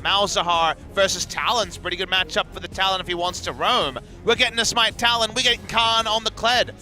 Malzahar versus Talon's pretty good matchup for the Talon if he wants to roam. We're getting a Smite Talon, we're getting Khan on the Kled.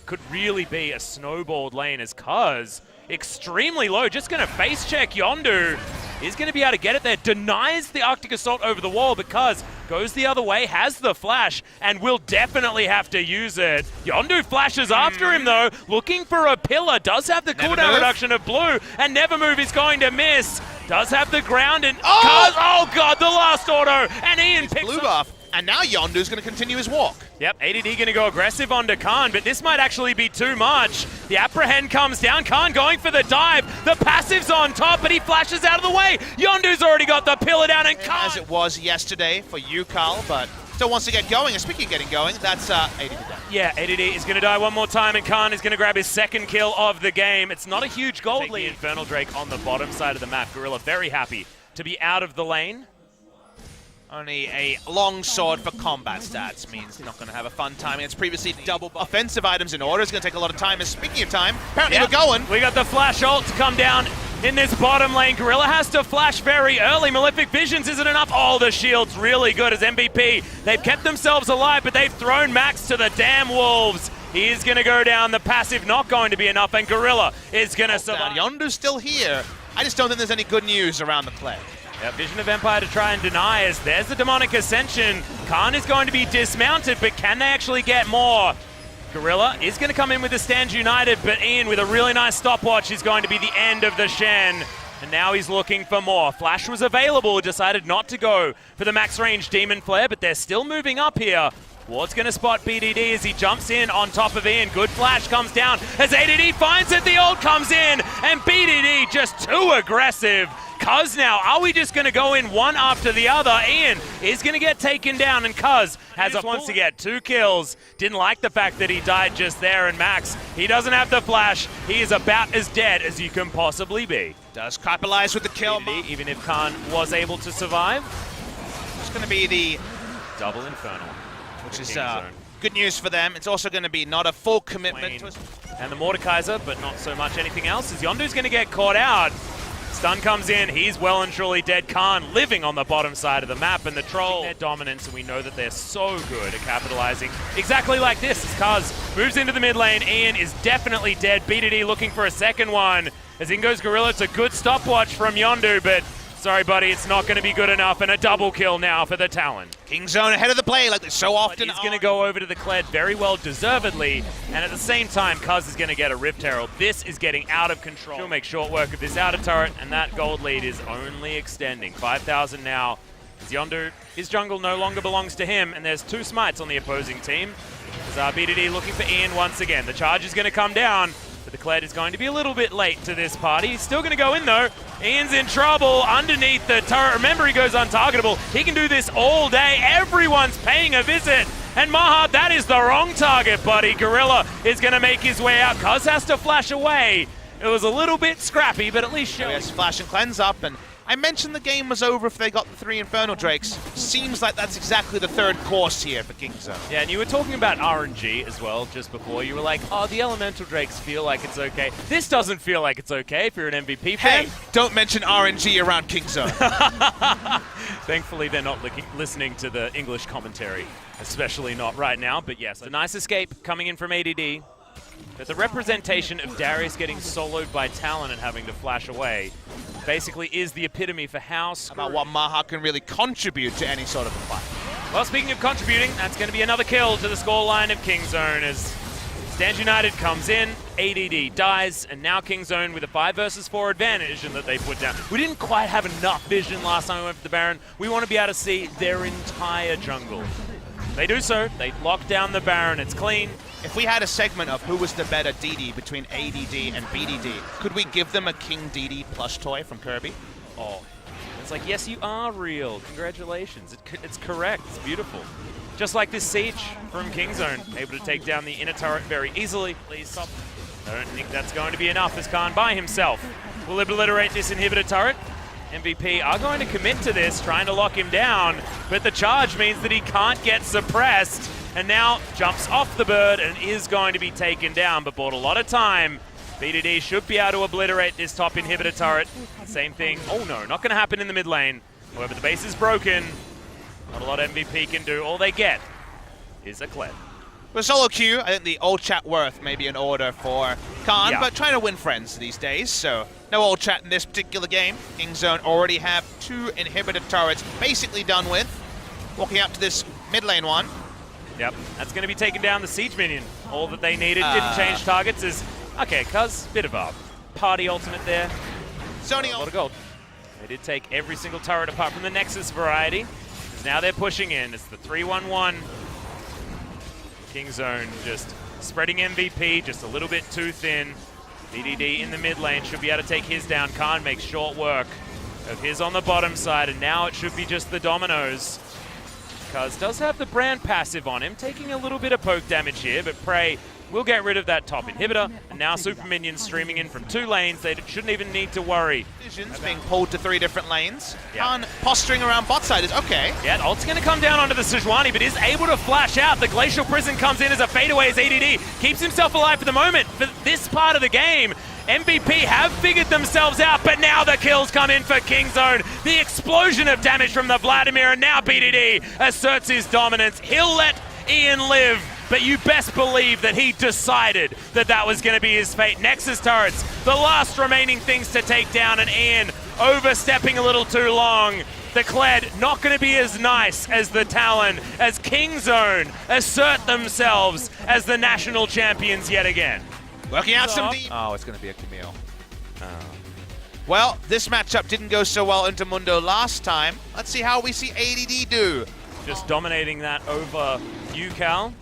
Could really be a snowballed lane as Cuz extremely low, just gonna face check Yondu. Is gonna be able to get it there, denies the Arctic Assault over the wall because goes the other way, has the flash, and will definitely have to use it. Yondu flashes after him though, looking for a pillar, does have the cooldown reduction of blue, and Never Move is going to miss. Does have the ground and oh god, the last auto, and Ian picks blue up. buff, and now Yondu's going to continue his walk. Yep, ADD going to go aggressive onto Khan, but this might actually be too much. The apprehend comes down, Khan going for the dive. The passive's on top, but he flashes out of the way. Yondu's already got the pillar down, and Khan... As it was yesterday for you, Carl, but still wants to get going. And speaking of getting going, that's ADD down. Yeah, ADD is going to die one more time, and Khan is going to grab his second kill of the game. It's not a huge gold lead. Infernal Drake on the bottom side of the map. Gorilla very happy to be out of the lane. Only a long sword for combat stats means not going to have a fun time. It's previously double offensive items in order. It's going to take a lot of time. And speaking of time, apparently we're going. We got the flash ult to come down in this bottom lane. Gorilla has to flash very early. Malefic Visions isn't enough. Oh, the shield's really good as MVP. They've kept themselves alive, but they've thrown Max to the damn wolves. He is going to go down. The passive not going to be enough, and Gorilla is going to survive. Yondu's still here. I just don't think there's any good news around the play. Yeah, Vision of Empire to try and deny as there's the Demonic Ascension. Khan is going to be dismounted, but can they actually get more? Gorilla is going to come in with the Stand United, but Ian with a really nice stopwatch is going to be the end of the Shen. And now he's looking for more. Flash was available, decided not to go for the max range Demon Flare, but they're still moving up here. Ward's going to spot BDD as he jumps in on top of Ian. Good flash comes down as ADD finds it. The ult comes in, and BDD just too aggressive. Cuz now, are we just going to go in one after the other? Ian is going to get taken down, and Cuz wants to get 2 kills. Didn't like the fact that he died just there, and Max, he doesn't have the flash. He is about as dead as you can possibly be. Does capitalize with the kill. BDD, even if Khan was able to survive. It's going to be the double Infernal. Which is good news for them. It's also going to be not a full commitment. And the Mordekaiser, but not so much anything else, as Yondu's going to get caught out. Stun comes in, he's well and truly dead. Khan living on the bottom side of the map, and the Troll, their dominance, and we know that they're so good at capitalizing exactly like this. As Kuz moves into the mid lane, Ian is definitely dead. BDD looking for a second one. As in goes Gorilla, it's a good stopwatch from Yondu, but sorry buddy, it's not going to be good enough, and a double kill now for the Talon. Kingzone ahead of the play like they so often He's going to go over to the Kled very well deservedly, and at the same time, Cuz is going to get a Rift Herald. This is getting out of control. He'll make short work of this outer turret, and that gold lead is only extending. 5,000 now, as Yondu, his jungle no longer belongs to him, and there's 2 smites on the opposing team. As BDD looking for Ian once again. The charge is going to come down, but the Kled is going to be a little bit late to this party. He's still going to go in though. Ian's in trouble underneath the turret. Remember, he goes untargetable. He can do this all day. Everyone's paying a visit. And Maha, that is the wrong target, buddy. Gorilla is going to make his way out. Cuz has to flash away. It was a little bit scrappy, but at least showing. Yes, flash and cleanse up, and I mentioned the game was over if they got the 3 Infernal Drakes. Seems like that's exactly the 3rd course here for Kingzone. Yeah, and you were talking about RNG as well just before. You were like, oh, the Elemental Drakes feel like it's okay. This doesn't feel like it's okay if you're an MVP fan. Hey, don't mention RNG around Kingzone. Thankfully, they're not listening to the English commentary, especially not right now. But yes, a nice escape coming in from ADD. But the representation of Darius getting soloed by Talon and having to flash away basically is the epitome for how about what Maha can really contribute to any sort of a fight. Well, speaking of contributing, that's going to be another kill to the scoreline of Kingzone as Stand United comes in, ADD dies, and now Kingzone with a 5 versus 4 advantage that they put down. We didn't quite have enough vision last time we went for the Baron. We want to be able to see their entire jungle. They do so. They lock down the Baron. It's clean. If we had a segment of who was the better DD between ADD and BDD, could we give them a King DD plush toy from Kirby? Oh, it's like, yes, you are real. Congratulations. It's correct. It's beautiful. Just like this Siege from Kingzone, able to take down the inner turret very easily. Please stop. I don't think that's going to be enough as Khan by himself will obliterate this inhibitor turret. MVP are going to commit to this, trying to lock him down, but the charge means that he can't get suppressed, and now jumps off the bird and is going to be taken down, but bought a lot of time BDD should be able to obliterate this top inhibitor turret. Same thing. Oh no, not going to happen in the mid lane. However, the base is broken. Not a lot MVP can do. All they get is a Kled. With solo queue, I think the old chat worth maybe an order for Khan, Yeah. but trying to win friends these days, so no old chat in this particular game. Kingzone already have 2 inhibitor turrets basically done with. Walking up to this mid lane one. Yep, that's going to be taking down the siege minion. All that they needed, didn't change targets, is... Okay, cuz, bit of a party ultimate there. Zoning A lot of gold. They did take every single turret apart from the Nexus variety. Now they're pushing in. It's the 3-1-1. Kingzone just spreading MVP just a little bit too thin. BDD in the mid lane should be able to take his down. Khan makes short work of his on the bottom side, and now it should be just the dominoes. Cuz does have the brand passive on him, taking a little bit of poke damage here, but Prey will get rid of that top inhibitor, and now Super Minions streaming in from 2 lanes. They shouldn't even need to worry. Visions being pulled to 3 different lanes. Yeah. Khan posturing around bot side is okay. Yeah, ult's going to come down onto the Sejuani, but is able to flash out. The Glacial Prison comes in as a fadeaway as ADD. Keeps himself alive for the moment. For this part of the game, MVP have figured themselves out, but now the kills come in for Kingzone. The explosion of damage from the Vladimir, and now BDD asserts his dominance. He'll let Ian live, but you best believe that he decided that that was going to be his fate. Nexus turrets, the last remaining things to take down, and Ian overstepping a little too long. The Kled not going to be as nice as the Talon, as Kingzone assert themselves as the national champions yet again. Working out some deep. Oh, it's going to be a Camille. Well, this matchup didn't go so well into Mundo last time. Let's see how we see ADD do. Just dominating that over UCal.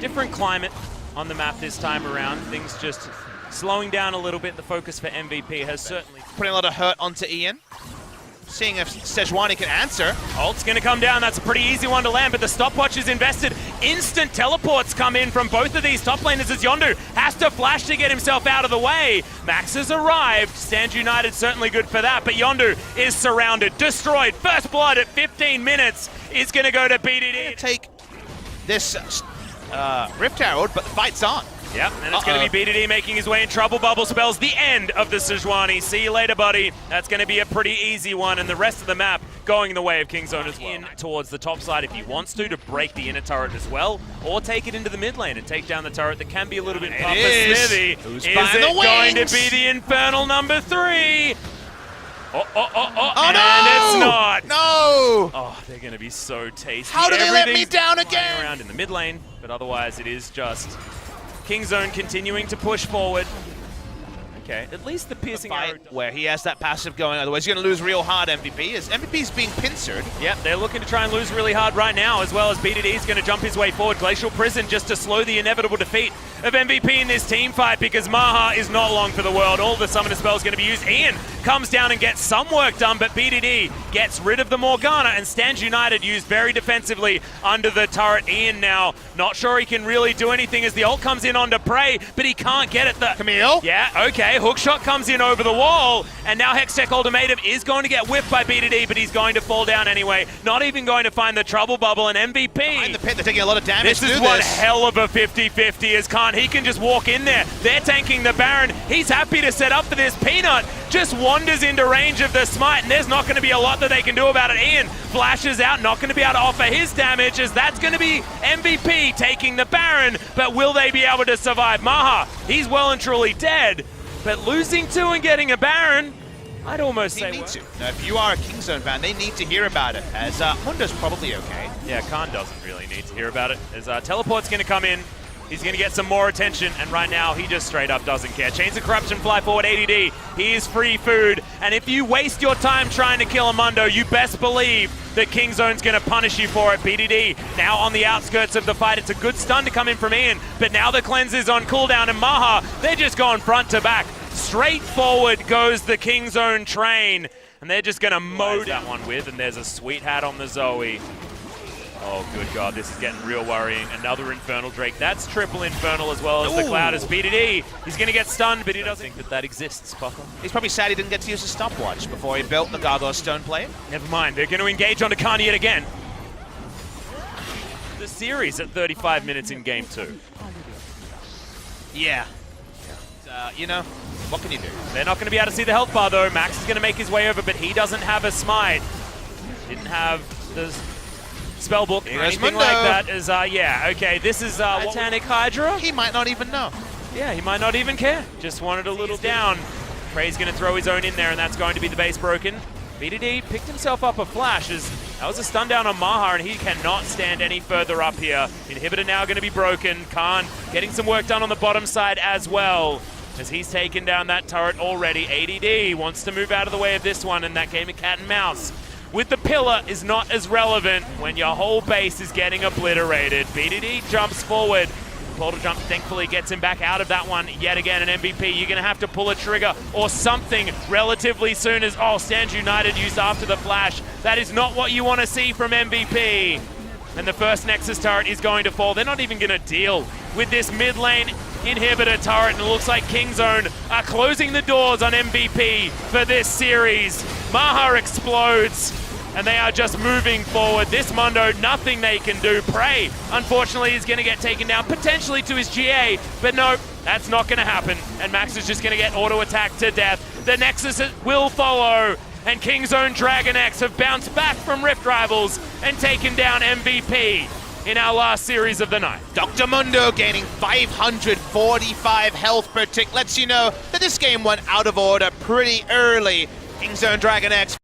Different climate on the map this time around. Things just slowing down a little bit. The focus for MVP has certainly... Putting a lot of hurt onto Ian. Seeing if Sejuani can answer. Ult's going to come down. That's a pretty easy one to land, but the stopwatch is invested. Instant teleports come in from both of these top laners as Yondu has to flash to get himself out of the way. Max has arrived. Stand United certainly good for that, but Yondu is surrounded, destroyed. First blood at 15 minutes is going to go to BDD. Take this Rift Herald, but the fight's on. Yep, and it's going to be BDD making his way in. Trouble Bubble spells the end of the Sejuani. See you later, buddy. That's going to be a pretty easy one, and the rest of the map going the way of Kingzone as well. In towards the top side if he wants to break the inner turret as well, or take it into the mid lane and take down the turret that can be a little bit puffer smithy. Who's is buying the it going to wings? be the Infernal number 3? Oh, and no! it's not. No! Oh, they're going to be so tasty. How do they let me Everything's down flying again? around in the mid lane, but otherwise it is just Kingzone continuing to push forward. Okay, at least the piercing arrow. Where he has that passive going, otherwise you're going to lose real hard MVP. As MVP's being pincered. Yep, they're looking to try and lose really hard right now, as well as BDD is going to jump his way forward. Glacial Prison just to slow the inevitable defeat of MVP in this team fight, because Maha is not long for the world. All the summoner spells going to be used. Ian comes down and gets some work done, but BDD gets rid of the Morgana, and stands United used very defensively under the turret. Ian now not sure he can really do anything as the ult comes in onto Prey, but he can't get it. Camille? Yeah, okay, hookshot comes in over the wall, and now Hextech Ultimatum is going to get whiffed by BDD, but he's going to fall down anyway. Not even going to find the Trouble Bubble, and MVP. Behind the pit, they're taking a lot of damage. This is one hell of a 50-50 as Khan. He can just walk in there. They're tanking the Baron. He's happy to set up for this. Peanut just wanders into range of the smite, and there's not going to be a lot that they can do about it. Ian flashes out, not going to be able to offer his damage, as that's going to be MVP taking the Baron, but will they be able to survive? Maha, he's well and truly dead, but losing 2 and getting a Baron, I'd almost say... Need to. Now, if you are a Kingzone fan, they need to hear about it, as Mundo's probably okay. Yeah, Khan doesn't really need to hear about it, as Teleport's going to come in. He's going to get some more attention, and right now he just straight up doesn't care. Chains of Corruption fly forward, ADD. He is free food, and if you waste your time trying to kill a Mundo, you best believe that Kingzone's going to punish you for it. BDD now on the outskirts of the fight. It's a good stun to come in from Ian, but now the cleanse is on cooldown, and Maha, they're just going front to back. Straight forward goes the Kingzone train, and they're just going to mow that one with, and there's a sweet hat on the Zoe. Oh, good God, this is getting real worrying. Another Infernal Drake. That's triple Infernal as well as the Cloud as BDD. He's going to get stunned, but he doesn't think that that exists, Pucker. He's probably sad he didn't get to use a stopwatch before he built the Gargoyle Stone Plate. Never mind, they're going to engage onto Khan yet again. The series at 35 minutes in Game 2. Yeah. you know, what can you do? They're not going to be able to see the health bar, though. Max is going to make his way over, but he doesn't have a smite. Didn't have the spellbook or anything like that. Yeah, okay, this is Titanic Hydra. He might not even know. Yeah, he might not even care. Just wanted a little down. Prey's going to throw his own in there, and that's going to be the base broken. BDD picked himself up a flash, as that was a stun down on Maha, and he cannot stand any further up here. Inhibitor now going to be broken. Khan getting some work done on the bottom side as well, as he's taken down that turret already. ADD wants to move out of the way of this one, and that game of cat and mouse with the pillar is not as relevant when your whole base is getting obliterated. BDD jumps forward. Portal jump thankfully gets him back out of that one yet again. An MVP, you're going to have to pull a trigger or something relatively soon as, Stands United used after the flash. That is not what you want to see from MVP. And the first Nexus turret is going to fall. They're not even going to deal with this mid lane inhibitor turret, and it looks like Kingzone are closing the doors on MVP for this series. Maha explodes, and they are just moving forward. This Mundo, nothing they can do. Prey, unfortunately, is going to get taken down, potentially to his GA, but no, that's not going to happen. And Max is just going to get auto-attacked to death. The Nexus will follow, and Kingzone Dragon X have bounced back from Rift Rivals and taken down MVP in our last series of the night. Dr. Mundo gaining 545 health per tick lets you know that this game went out of order pretty early. Kingzone Dragon X